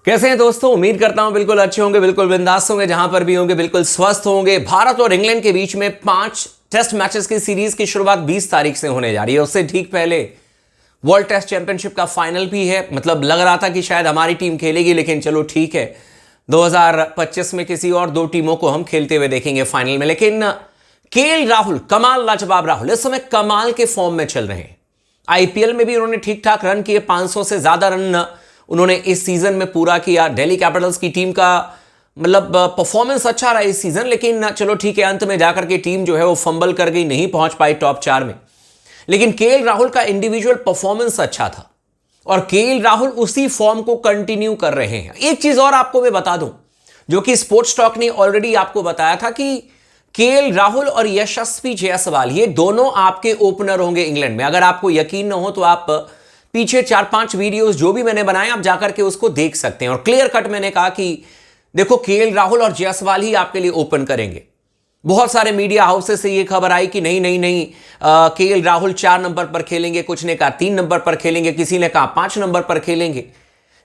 कैसे हैं दोस्तों। उम्मीद करता हूं बिल्कुल अच्छे होंगे, बिल्कुल बिंदास होंगे, जहां पर भी होंगे बिल्कुल स्वस्थ होंगे। भारत और इंग्लैंड के बीच में 5 टेस्ट मैचेस की सीरीज की शुरुआत 20 तारीख से होने जा रही है। उससे ठीक पहले वर्ल्ड टेस्ट चैंपियनशिप का फाइनल भी है। मतलब लग रहा था कि शायद हमारी टीम खेलेगी, लेकिन चलो ठीक है, 2025 में किसी और 2 टीमों को हम खेलते हुए देखेंगे फाइनल में। लेकिन केएल राहुल, कमाल लाजवाब राहुल इस समय कमाल के फॉर्म में चल रहे हैं। आईपीएल में भी उन्होंने ठीक ठाक रन किए, 500 से ज्यादा रन उन्होंने इस सीजन में पूरा किया। दिल्ली कैपिटल्स की टीम का मतलब परफॉर्मेंस अच्छा रहा इस सीजन, लेकिन चलो ठीक है, अंत में जाकर के टीम जो है वो फंबल कर गई, नहीं पहुंच पाई टॉप 4 में। लेकिन केएल राहुल का इंडिविजुअल परफॉर्मेंस अच्छा था और केएल राहुल उसी फॉर्म को कंटिन्यू कर रहे हैं। एक चीज और आपको मैं बता दूं, जो कि स्पोर्ट्स टॉक ने ऑलरेडी आपको बताया था कि केएल राहुल और यशस्वी जायसवाल ये दोनों आपके ओपनर होंगे इंग्लैंड में। अगर आपको यकीन न हो तो आप पीछे 4-5 वीडियोस जो भी मैंने बनाए आप जाकर के उसको देख सकते हैं। और क्लियर कट मैंने कहा कि देखो, केएल राहुल और जायसवाल ही आपके लिए ओपन करेंगे। बहुत सारे मीडिया हाउसेस से ये खबर आई कि नहीं, केएल राहुल 4 नंबर पर खेलेंगे, कुछ ने कहा 3 नंबर पर खेलेंगे, किसी ने कहा 5 नंबर पर खेलेंगे।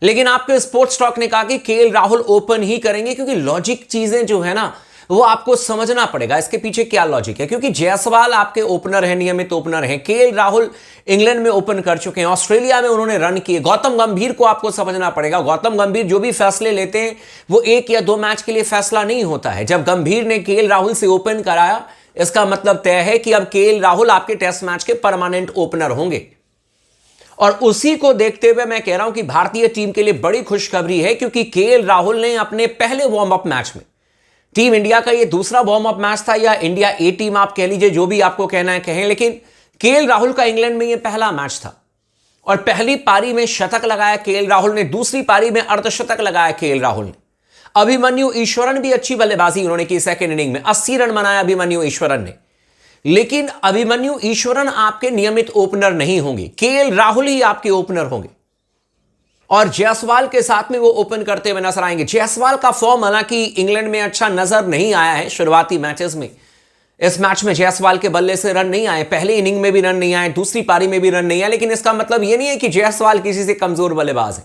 लेकिन आपके स्पोर्ट्स टॉक ने कहा कि केएल राहुल ओपन ही करेंगे, क्योंकि लॉजिक चीजें जो है ना वो आपको समझना पड़ेगा इसके पीछे क्या लॉजिक है। क्योंकि जायसवाल आपके ओपनर हैं, नियमित ओपनर हैं। केएल राहुल इंग्लैंड में ओपन कर चुके हैं, ऑस्ट्रेलिया में उन्होंने रन किए। गौतम गंभीर को आपको समझना पड़ेगा। गौतम गंभीर जो भी फैसले लेते हैं वो 1 या 2 मैच के लिए फैसला नहीं होता है। जब गंभीर ने केएल राहुल से ओपन कराया, इसका मतलब तय है कि अब केएल राहुल आपके टेस्ट मैच के परमानेंट ओपनर होंगे। और उसी को देखते हुए मैं कह रहा हूं कि भारतीय टीम के लिए बड़ी खुशखबरी है, क्योंकि केएल राहुल ने अपने पहले वार्म अप मैच में, टीम इंडिया का ये दूसरा वार्म अप मैच था या इंडिया ए टीम आप कह लीजिए, जो भी आपको कहना है कहें, लेकिन केएल राहुल का इंग्लैंड में ये पहला मैच था। और पहली पारी में शतक लगाया केएल राहुल ने, दूसरी पारी में अर्धशतक लगाया केएल राहुल ने। अभिमन्यु ईश्वरन भी अच्छी बल्लेबाजी उन्होंने की सेकेंड इनिंग में, 80 रन बनाया अभिमन्यु ईश्वरन ने। लेकिन अभिमन्यु ईश्वरन आपके नियमित ओपनर नहीं होंगे, केएल राहुल ही आपके ओपनर होंगे और जायसवाल के साथ में वो ओपन करते हुए नजर आएंगे। जायसवाल का फॉर्म हालांकि इंग्लैंड में अच्छा नजर नहीं आया है शुरुआती मैचेस में। इस मैच में जायसवाल के बल्ले से रन नहीं आए, पहले इनिंग में भी रन नहीं आए, दूसरी पारी में भी रन नहीं आए। लेकिन इसका मतलब यह नहीं है कि जायसवाल किसी से कमजोर बल्लेबाज है,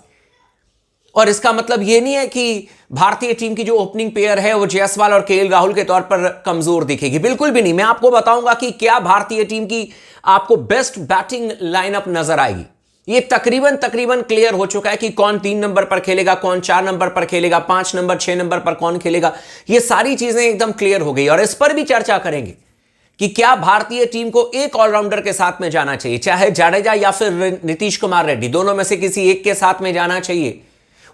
और इसका मतलब यह नहीं है कि भारतीय टीम की जो ओपनिंग पेयर है वो जायसवाल और केएल राहुल के तौर पर कमजोर दिखेगी, बिल्कुल भी नहीं। मैं आपको बताऊंगा कि क्या भारतीय टीम की आपको बेस्ट बैटिंग लाइनअप नजर आएगी। ये तकरीबन क्लियर हो चुका है कि कौन 3 नंबर पर खेलेगा, कौन 4 नंबर पर खेलेगा, 5 नंबर 6 नंबर पर कौन खेलेगा। ये सारी चीजें एकदम क्लियर हो गई और इस पर भी चर्चा करेंगे कि क्या भारतीय टीम को एक ऑलराउंडर के साथ में जाना चाहिए, चाहे जाडेजा या फिर नीतीश कुमार रेड्डी, दोनों में से किसी एक के साथ में जाना चाहिए,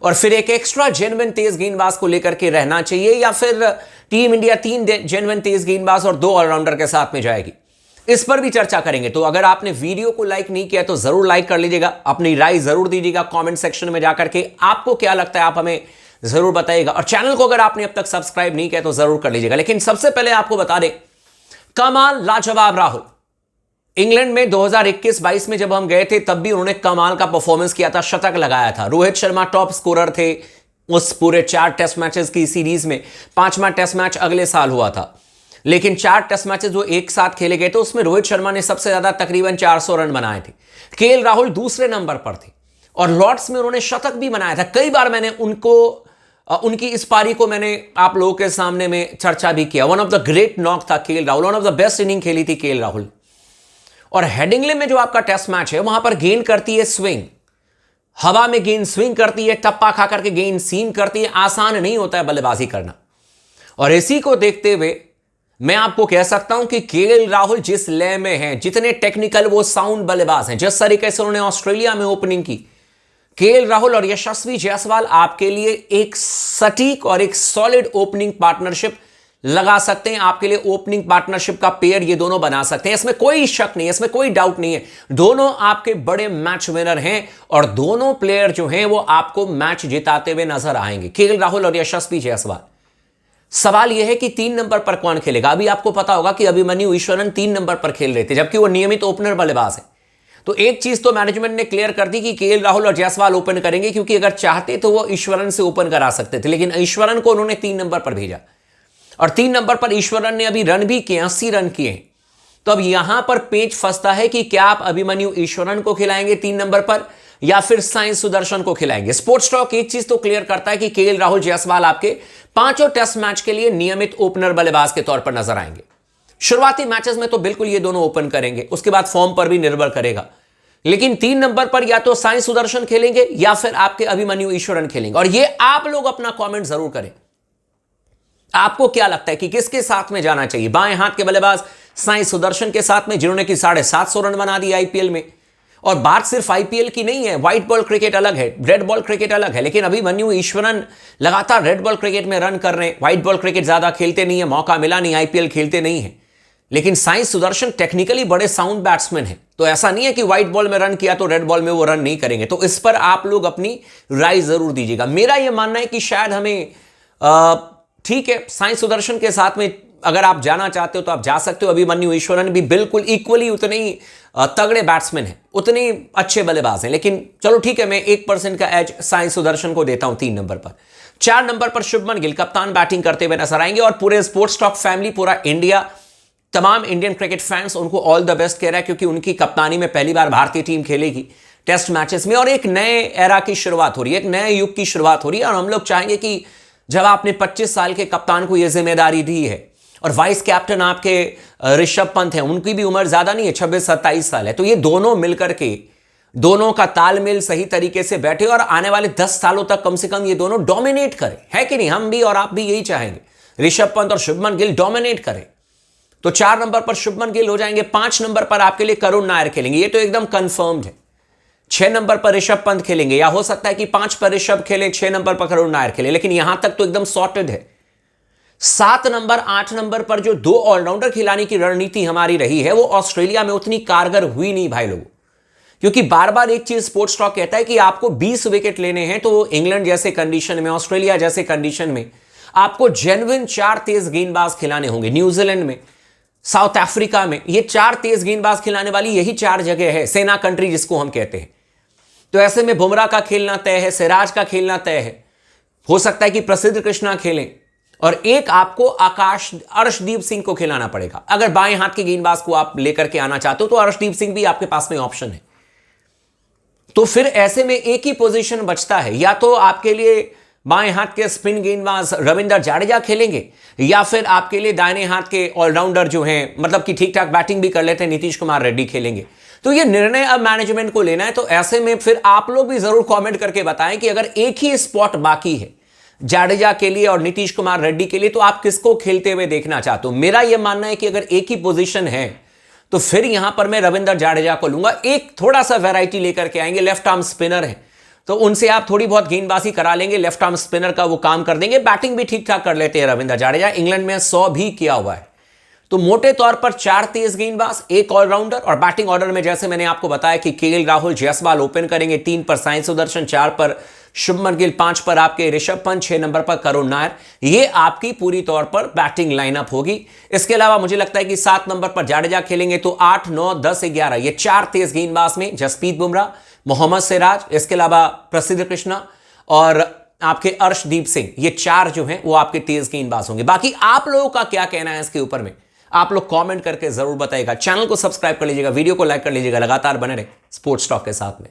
और फिर एक एक्स्ट्रा जेन्युइन तेज गेंदबाज को लेकर के रहना चाहिए, या फिर टीम इंडिया 3 जेन्युइन तेज गेंदबाज और 2 ऑलराउंडर के साथ में जाएगी। इस पर भी चर्चा करेंगे। तो अगर आपने वीडियो को लाइक नहीं किया तो जरूर लाइक कर लीजिएगा, अपनी राय जरूर दीजिएगा कमेंट सेक्शन में जाकर के। आपको क्या लगता है आप हमें जरूर बताइएगा, और चैनल को अगर आपने अब तक सब्सक्राइब नहीं किया तो जरूर कर लीजिएगा। लेकिन सबसे पहले आपको बता दें, कमाल लाजवाब राहुल इंग्लैंड में 2021-22 में जब हम गए थे तब भी उन्होंने कमाल का परफॉर्मेंस किया था, शतक लगाया था। रोहित शर्मा टॉप स्कोरर थे उस पूरे 4 टेस्ट मैचेस की सीरीज में। 5वां टेस्ट मैच अगले साल हुआ था, लेकिन 4 टेस्ट मैचेस जो एक साथ खेले गए थे उसमें रोहित शर्मा ने सबसे ज्यादा तकरीबन 400 रन बनाए थे। केएल राहुल दूसरे नंबर पर थे और लॉर्ड्स में उन्होंने शतक भी बनाया था। कई बार मैंने उनकी इस पारी को मैंने आप लोगों के सामने में चर्चा भी किया। One of the great knock था KL Rahul, one of the best inning खेली थी केएल राहुल। और हेडिंगले में जो आपका टेस्ट मैच है वहां पर गेंद करती है स्विंग, हवा में गेंद स्विंग करती है, टप्पा खा करके गेंद सीम करती है। आसान नहीं होता है बल्लेबाजी करना, और इसी को देखते हुए मैं आपको कह सकता हूं कि केएल राहुल जिस लय में हैं, जितने टेक्निकल वो साउंड बल्लेबाज हैं, जिस तरीके से उन्होंने ऑस्ट्रेलिया में ओपनिंग की, केएल राहुल और यशस्वी जायसवाल आपके लिए एक सटीक और एक सॉलिड ओपनिंग पार्टनरशिप लगा सकते हैं। आपके लिए ओपनिंग पार्टनरशिप का पेयर ये दोनों बना सकते हैं, इसमें कोई शक नहीं है, इसमें कोई डाउट नहीं है। दोनों आपके बड़े मैच विनर हैं और दोनों प्लेयर जो हैं वो आपको मैच जिताते हुए नजर आएंगे, केएल राहुल और यशस्वी जायसवाल। सवाल यह है कि 3 नंबर पर कौन खेलेगा। अभी आपको पता होगा कि अभिमन्यु ईश्वरन 3 नंबर पर खेल रहे थे, जबकि वो नियमित ओपनर बल्लेबाज है। तो एक चीज तो मैनेजमेंट ने क्लियर कर दी कि केएल राहुल और जायसवाल ओपन करेंगे, क्योंकि अगर चाहते तो वो ईश्वरन से ओपन करा सकते थे, लेकिन ईश्वरन को उन्होंने 3 नंबर पर भेजा और 3 नंबर पर ईश्वरन ने अभी रन भी किए, 80 रन किए। तो अब यहां पर पेच फंसता है कि क्या आप अभिमन्यु ईश्वरन को खिलाएंगे 3 नंबर पर, या फिर साई सुदर्शन को खिलाएंगे? स्पोर्ट्स टॉक एक चीज तो क्लियर करता है कि केएल राहुल जायसवाल आपके पांचों टेस्ट मैच के लिए नियमित ओपनर बल्लेबाज के तौर पर नजर आएंगे। शुरुआती मैचेस में तो बिल्कुल ये दोनों ओपन करेंगे, उसके बाद फॉर्म पर भी निर्भर करेगा। लेकिन 3 नंबर पर या तो साई सुदर्शन खेलेंगे या फिर आपके अभिमन्यु ईश्वरन खेलेंगे। और ये आप लोग अपना कमेंट जरूर करें, आपको क्या लगता है कि किसके साथ में जाना चाहिए? बाएं हाथ के बल्लेबाज साई सुदर्शन के साथ में, जिन्होंने कि 750 रन बना दिए आईपीएल में। और बात सिर्फ आईपीएल की नहीं है, व्हाइट बॉल क्रिकेट अलग है, रेड बॉल क्रिकेट अलग है, लेकिन अभिमन्यु ईश्वरन लगातार रेड बॉल क्रिकेट में रन कर रहे हैं। व्हाइट बॉल क्रिकेट ज्यादा खेलते नहीं है, मौका मिला नहीं, आईपीएल खेलते नहीं है। लेकिन साई सुदर्शन टेक्निकली बड़े साउंड बैट्समैन हैं, तो ऐसा नहीं है कि व्हाइट बॉल में रन किया तो रेड बॉल में वो रन नहीं करेंगे। तो इस पर आप लोग अपनी राय जरूर दीजिएगा। मेरा यह मानना है कि शायद हमें ठीक है, साई सुदर्शन के साथ में अगर आप जाना चाहते हो तो आप जा सकते हो। अभिमन्यु ईश्वरन भी बिल्कुल इक्वली उतने ही तगड़े बैट्समैन हैं, उतने ही अच्छे बल्लेबाज हैं। लेकिन चलो ठीक है, मैं 1% का एज साई सुदर्शन को देता हूं 3 नंबर पर। 4 नंबर पर शुभमन गिल कप्तान बैटिंग करते हुए नजर आएंगे। और पूरे स्पोर्ट्स टॉक फैमिली, पूरा इंडिया, तमाम इंडियन क्रिकेट फैंस उनको ऑल द बेस्ट कह रहा है, क्योंकि उनकी कप्तानी में पहली बार भारतीय टीम खेलेगी टेस्ट मैचेस में। और एक नए एरा की शुरुआत हो रही है, एक नए युग की शुरुआत हो रही है। और हम लोग चाहेंगे कि जब आपने 25 साल के कप्तान को यह जिम्मेदारी दी है, और वाइस कैप्टन आपके ऋषभ पंत हैं, उनकी भी उम्र ज्यादा नहीं है, 26-27 साल है, तो ये दोनों मिलकर के, दोनों का तालमेल सही तरीके से बैठे और आने वाले 10 सालों तक कम से कम ये दोनों डोमिनेट करें, है कि नहीं? हम भी और आप भी यही चाहेंगे, ऋषभ पंत और शुभमन गिल डोमिनेट करें। तो 4 नंबर पर शुभमन गिल हो जाएंगे। 5 नंबर पर आपके लिए करुण नायर खेलेंगे, ये तो एकदम कंफर्म्ड है। 6 नंबर पर ऋषभ पंत खेलेंगे, या हो सकता है कि 5 पर ऋषभ खेले, 6 नंबर पर करुण नायर खेले, लेकिन यहां तक तो एकदम सॉर्टेड है। 7 नंबर 8 नंबर पर जो 2 ऑलराउंडर खिलाने की रणनीति हमारी रही है, वो ऑस्ट्रेलिया में उतनी कारगर हुई नहीं भाई लोगों। क्योंकि बार बार एक चीज स्पोर्ट्स टॉक कहता है कि आपको 20 विकेट लेने हैं, तो इंग्लैंड जैसे कंडीशन में, ऑस्ट्रेलिया जैसे कंडीशन में आपको जेन्युइन 4 तेज गेंदबाज खिलाने होंगे। न्यूजीलैंड में, साउथ अफ्रीका में, ये 4 तेज गेंदबाज खिलाने वाली यही 4 जगह है, सेना कंट्री जिसको हम कहते हैं। तो ऐसे में बुमराह का खेलना तय है, सिराज का खेलना तय है, हो सकता है कि प्रसिद्ध कृष्णा खेलें, और एक आपको अर्शदीप सिंह को खिलाना पड़ेगा। अगर बाएं हाथ के गेंदबाज को आप लेकर के आना चाहते हो तो अर्शदीप सिंह भी आपके पास में ऑप्शन है। तो फिर ऐसे में एक ही पोजीशन बचता है, या तो आपके लिए बाएं हाथ के स्पिन गेंदबाज रविंद्र जाडेजा खेलेंगे, या फिर आपके लिए दाहिने हाथ के ऑलराउंडर जो हैं, मतलब कि ठीक ठाक बैटिंग भी कर लेते हैं, नीतीश कुमार रेड्डी खेलेंगे। तो ये निर्णय अब मैनेजमेंट को लेना है। तो ऐसे में फिर आप लोग भी जरूर कमेंट करके बताएं कि अगर एक ही स्पॉट बाकी है जाडेजा के लिए और नीतीश कुमार रेड्डी के लिए, तो आप किसको खेलते हुए देखना चाहते हो? मेरा यह मानना है कि अगर एक ही पोजीशन है तो फिर यहां पर मैं रविंद्र जाडेजा को लूंगा। एक थोड़ा सा वैरायटी लेकर के आएंगे, लेफ्ट आर्म स्पिनर है तो उनसे आप थोड़ी बहुत गेंदबाजी करा लेंगे, लेफ्ट आर्म स्पिनर का वो काम कर देंगे। बैटिंग भी ठीक ठाक कर लेते हैं रविंद्र जाडेजा, इंग्लैंड में 100 भी किया हुआ है। तो मोटे तौर पर 4 तेज गेंदबाज, 1 ऑलराउंडर, और बैटिंग ऑर्डर में जैसे मैंने आपको बताया कि केएल राहुल जायसवाल ओपन करेंगे, 3 पर साई सुदर्शन, 4 पर शुभमन गिल, 5 पर आपके ऋषभ पंत, 6 नंबर पर करुण नायर। ये आपकी पूरी तौर पर बैटिंग लाइनअप होगी। इसके अलावा मुझे लगता है कि 7 नंबर पर जाडेजा खेलेंगे, तो 8, 9, 10, 11 ये 4 तेज गेंदबाज में जसप्रीत बुमराह, मोहम्मद सिराज, इसके अलावा प्रसिद्ध कृष्णा और आपके अर्शदीप सिंह, ये 4 जो हैं वो आपके तेज गेंदबाज होंगे। बाकी आप लोगों का क्या कहना है इसके ऊपर में, आप लोग कमेंट करके जरूर बताइएगा। चैनल को सब्सक्राइब कर लीजिएगा, वीडियो को लाइक कर लीजिएगा, लगातार बने रहे स्पोर्ट्स टॉक के साथ में।